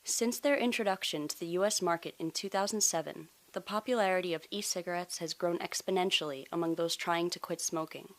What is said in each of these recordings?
Since their introduction to the U.S. market in 2007, the popularity of e-cigarettes has grown exponentially among those trying to quit smoking.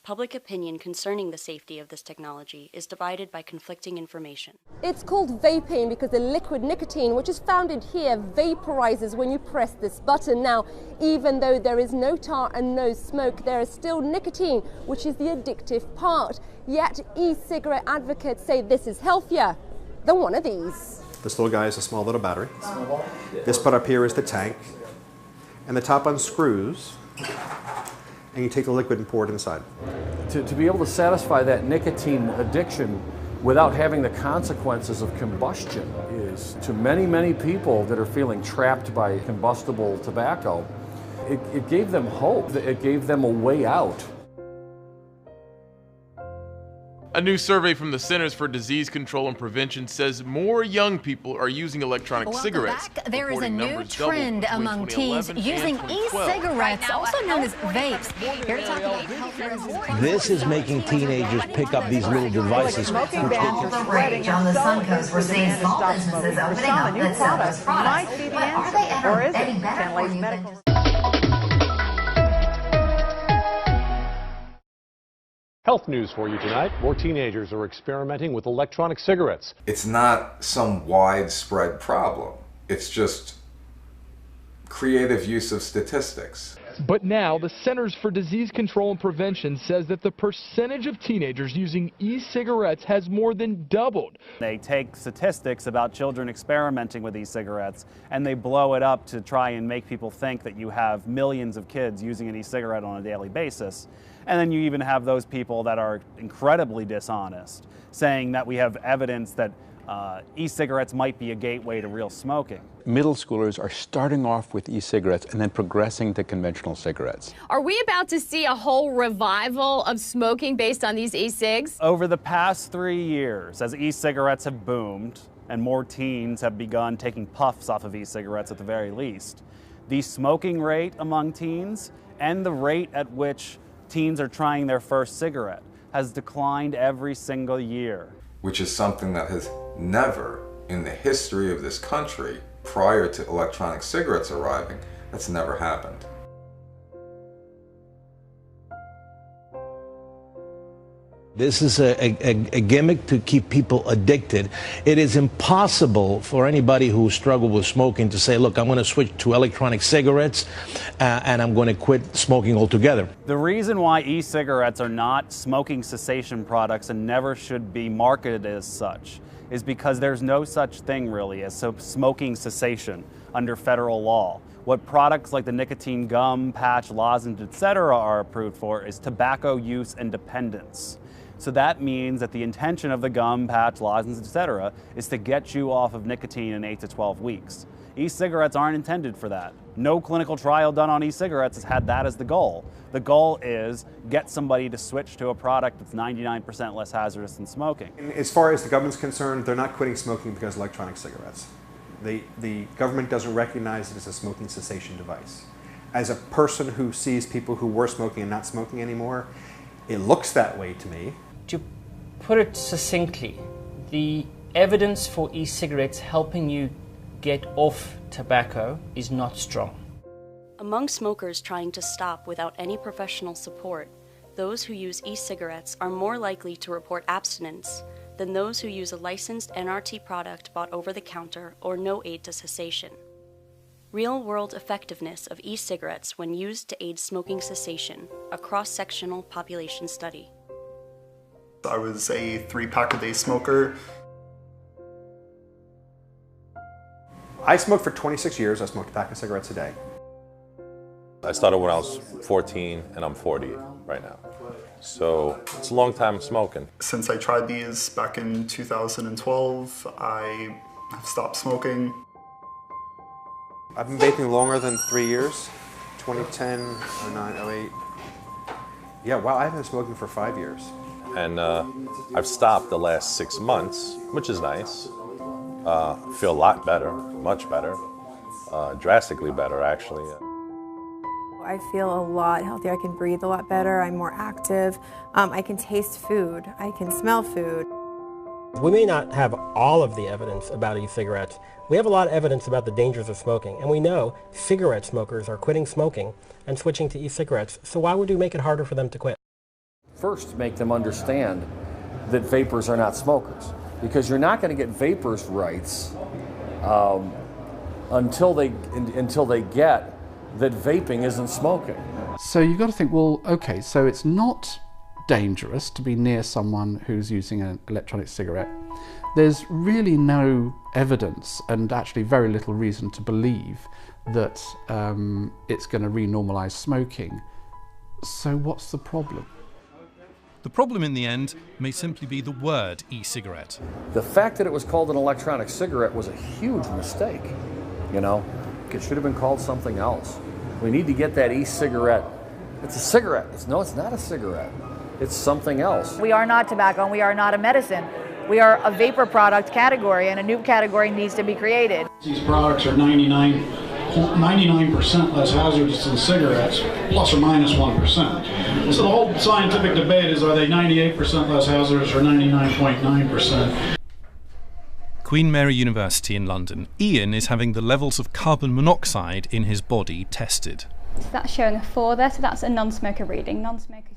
Public opinion concerning the safety of this technology is divided by conflicting information. It's called vaping because the liquid nicotine, which is found in here, vaporizes when you press this button. Now, even though there is no tar and no smoke, there is still nicotine, which is the addictive part. Yet, e-cigarette advocates say this is healthier than one of these. This little guy is a small little battery. This part up here is the tank. And the top unscrews, and you take the liquid and pour it inside. To be able to satisfy that nicotine addiction without having the consequences of combustion is, to many, many people that are feeling trapped by combustible tobacco, it gave them hope. It gave them a way out. A new survey from the Centers for Disease Control and Prevention says more young people are using electronic cigarettes. There is a new trend among teens using e-cigarettes, also known as vapes. Here to talk about health risks. This is making teenagers pick up these little devices. All the rage on the Sun Coast. We're seeing small businesses opening up that sell those products. But are they ever any better for you than just... Health news for you tonight. More teenagers are experimenting with electronic cigarettes. It's not some widespread problem. It's just creative use of statistics. But now the Centers for Disease Control and Prevention says that the percentage of teenagers using e-cigarettes has more than doubled. They take statistics about children experimenting with e-cigarettes and they blow it up to try and make people think that you have millions of kids using an e-cigarette on a daily basis. And then you even have those people that are incredibly dishonest, saying that we have evidence that e-cigarettes might be a gateway to real smoking. Middle schoolers are starting off with e-cigarettes and then progressing to conventional cigarettes. Are we about to see a whole revival of smoking based on these e-cigs? Over the past 3 years, as e-cigarettes have boomed and more teens have begun taking puffs off of e-cigarettes at the very least, the smoking rate among teens and the rate at which teens are trying their first cigarette has declined every single year. Which is something that has never, in the history of this country, prior to electronic cigarettes arriving, that's never happened. This is a gimmick to keep people addicted. It is impossible for anybody who struggled with smoking to say, look, I'm going to switch to electronic cigarettes and I'm going to quit smoking altogether. The reason why e-cigarettes are not smoking cessation products and never should be marketed as such is because there's no such thing really as smoking cessation under federal law. What products like the nicotine gum, patch, lozenge, etc. are approved for is tobacco use and dependence. So that means that the intention of the gum, patch, lozenge, etc. is to get you off of nicotine in 8 to 12 weeks. E-cigarettes aren't intended for that. No clinical trial done on e-cigarettes has had that as the goal. The goal is get somebody to switch to a product that's 99% less hazardous than smoking. As far as the government's concerned, they're not quitting smoking because of electronic cigarettes. The government doesn't recognize it as a smoking cessation device. As a person who sees people who were smoking and not smoking anymore, it looks that way to me. To put it succinctly, the evidence for e-cigarettes helping you get off tobacco is not strong. Among smokers trying to stop without any professional support, those who use e-cigarettes are more likely to report abstinence than those who use a licensed NRT product bought over the counter or no aid to cessation. Real-world effectiveness of e-cigarettes when used to aid smoking cessation, a cross-sectional population study. I was a 3-pack-a-day smoker. I smoked for 26 years. I smoked a pack of cigarettes a day. I started when I was 14 and I'm 40 right now. So it's a long time smoking. Since I tried these back in 2012, I have stopped smoking. I've been vaping longer than 3 years, 2010, 09, 08. Yeah, wow, I've been smoking for 5 years. And I've stopped the last 6 months, which is nice. Feel a lot better, much better, drastically better actually. I feel a lot healthier. I can breathe a lot better. I'm more active. I can taste food. I can smell food. We may not have all of the evidence about e-cigarettes. We have a lot of evidence about the dangers of smoking, and we know cigarette smokers are quitting smoking and switching to e-cigarettes, so why would we make it harder for them to quit? First, make them understand that vapors are not smokers, because you're not going to get vapors' rights until they get that vaping isn't smoking. So you've got to think, well, okay, so it's not dangerous to be near someone who's using an electronic cigarette. There's really no evidence and actually very little reason to believe that it's going to renormalize smoking. So what's the problem? The problem in the end may simply be the word e-cigarette. The fact that it was called an electronic cigarette was a huge mistake. You know, it should have been called something else. We need to get that e-cigarette. It's a cigarette. It's not a cigarette. It's something else. We are not tobacco and we are not a medicine. We are a vapor product category, and a new category needs to be created. These products are 99% less hazardous than cigarettes, plus or minus 1%. So the whole scientific debate is, are they 98% less hazardous or 99.9%? Queen Mary University in London. Ian is having the levels of carbon monoxide in his body tested. So that's showing a 4 there, so that's a non-smoker reading.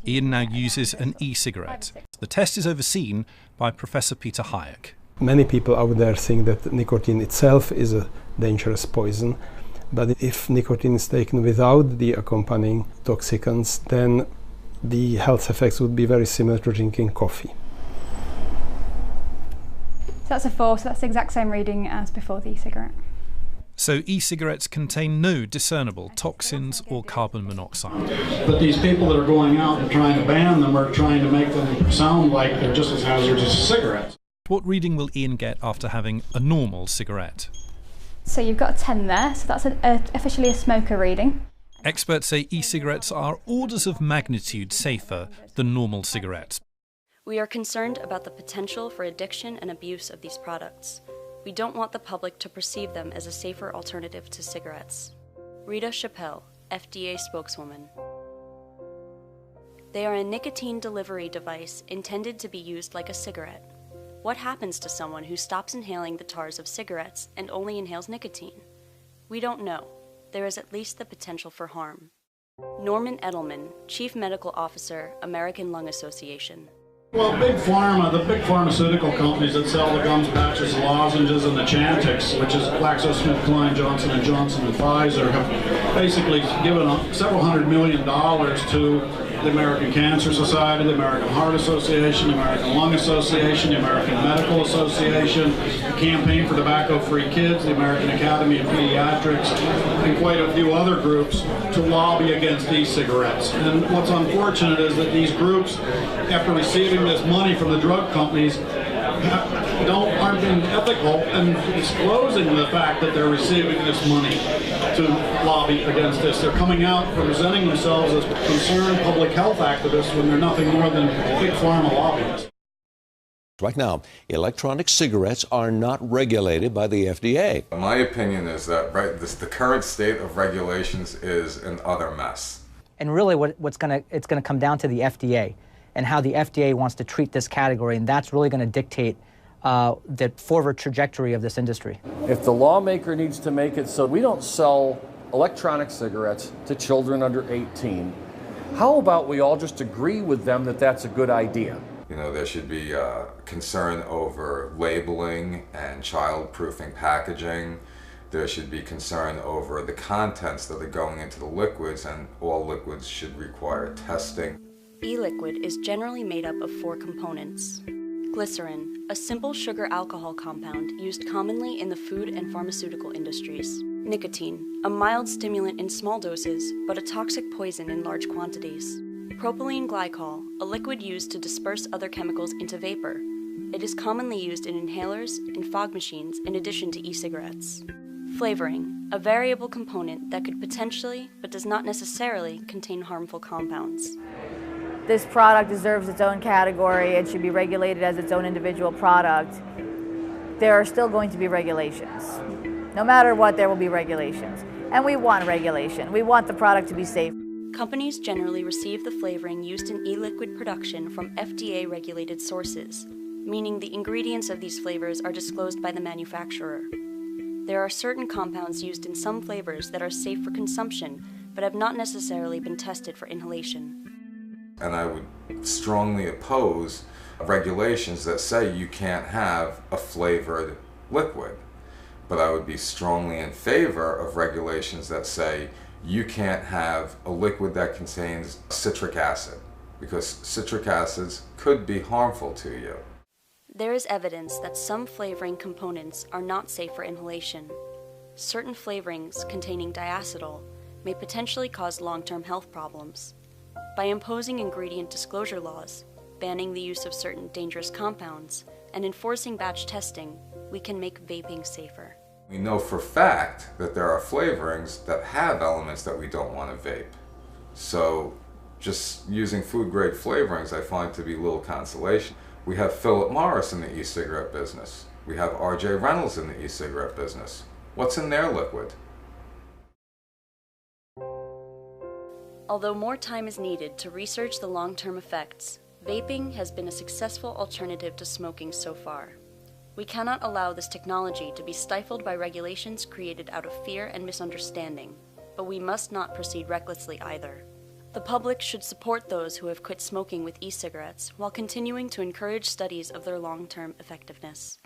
Ian now uses an e-cigarette. The test is overseen by Professor Peter Hayek. Many people out there think that nicotine itself is a dangerous poison, but if nicotine is taken without the accompanying toxicants, then the health effects would be very similar to drinking coffee. So that's a 4, so that's the exact same reading as before the e-cigarette. So e-cigarettes contain no discernible toxins or carbon monoxide. But these people that are going out and trying to ban them are trying to make them sound like they're just as hazardous as cigarettes. What reading will Ian get after having a normal cigarette? So you've got a 10 there, so that's officially a smoker reading. Experts say e-cigarettes are orders of magnitude safer than normal cigarettes. We are concerned about the potential for addiction and abuse of these products. We don't want the public to perceive them as a safer alternative to cigarettes. Rita Chappelle, FDA spokeswoman. They are a nicotine delivery device intended to be used like a cigarette. What happens to someone who stops inhaling the tars of cigarettes and only inhales nicotine? We don't know. There is at least the potential for harm. Norman Edelman, Chief Medical Officer, American Lung Association. Well, Big Pharma, the big pharmaceutical companies that sell the gums, patches, lozenges, and the Chantix, which is GlaxoSmithKline, Johnson & Johnson, and Pfizer, have basically given several $100 million to the American Cancer Society, the American Heart Association, the American Lung Association, the American Medical Association, the Campaign for Tobacco-Free Kids, the American Academy of Pediatrics, and quite a few other groups to lobby against e-cigarettes. And what's unfortunate is that these groups, after receiving this money from the drug companies, aren't being ethical and disclosing the fact that they're receiving this money to lobby against this. They're coming out presenting themselves as concerned public health activists when they're nothing more than big pharma lobbyists. Right now, electronic cigarettes are not regulated by the FDA. My opinion is that the current state of regulations is an utter mess. And really it's going to come down to the FDA and how the FDA wants to treat this category, and that's really going to dictate the forward trajectory of this industry. If the lawmaker needs to make it so we don't sell electronic cigarettes to children under 18, how about we all just agree with them that that's a good idea? You know, there should be concern over labeling and child-proofing packaging. There should be concern over the contents that are going into the liquids, and all liquids should require testing. E-liquid is generally made up of 4 components. Glycerin, a simple sugar alcohol compound used commonly in the food and pharmaceutical industries. Nicotine, a mild stimulant in small doses, but a toxic poison in large quantities. Propylene glycol, a liquid used to disperse other chemicals into vapor. It is commonly used in inhalers and fog machines in addition to e-cigarettes. Flavoring, a variable component that could potentially, but does not necessarily, contain harmful compounds. This product deserves its own category. It should be regulated as its own individual product. There are still going to be regulations. No matter what, there will be regulations. And we want regulation. We want the product to be safe. Companies generally receive the flavoring used in e-liquid production from FDA-regulated sources. meaning the ingredients of these flavors are disclosed by the manufacturer. There are certain compounds used in some flavors that are safe for consumption, but have not necessarily been tested for inhalation. And I would strongly oppose regulations that say you can't have a flavored liquid. But I would be strongly in favor of regulations that say you can't have a liquid that contains citric acid, because citric acids could be harmful to you. There is evidence that some flavoring components are not safe for inhalation. Certain flavorings containing diacetyl may potentially cause long-term health problems. By imposing ingredient disclosure laws, banning the use of certain dangerous compounds, and enforcing batch testing, we can make vaping safer. We know for fact that there are flavorings that have elements that we don't want to vape. So just using food-grade flavorings I find to be little consolation. We have Philip Morris in the e-cigarette business. We have R.J. Reynolds in the e-cigarette business. What's in their liquid? Although more time is needed to research the long-term effects, vaping has been a successful alternative to smoking so far. We cannot allow this technology to be stifled by regulations created out of fear and misunderstanding, but we must not proceed recklessly either. The public should support those who have quit smoking with e-cigarettes while continuing to encourage studies of their long-term effectiveness.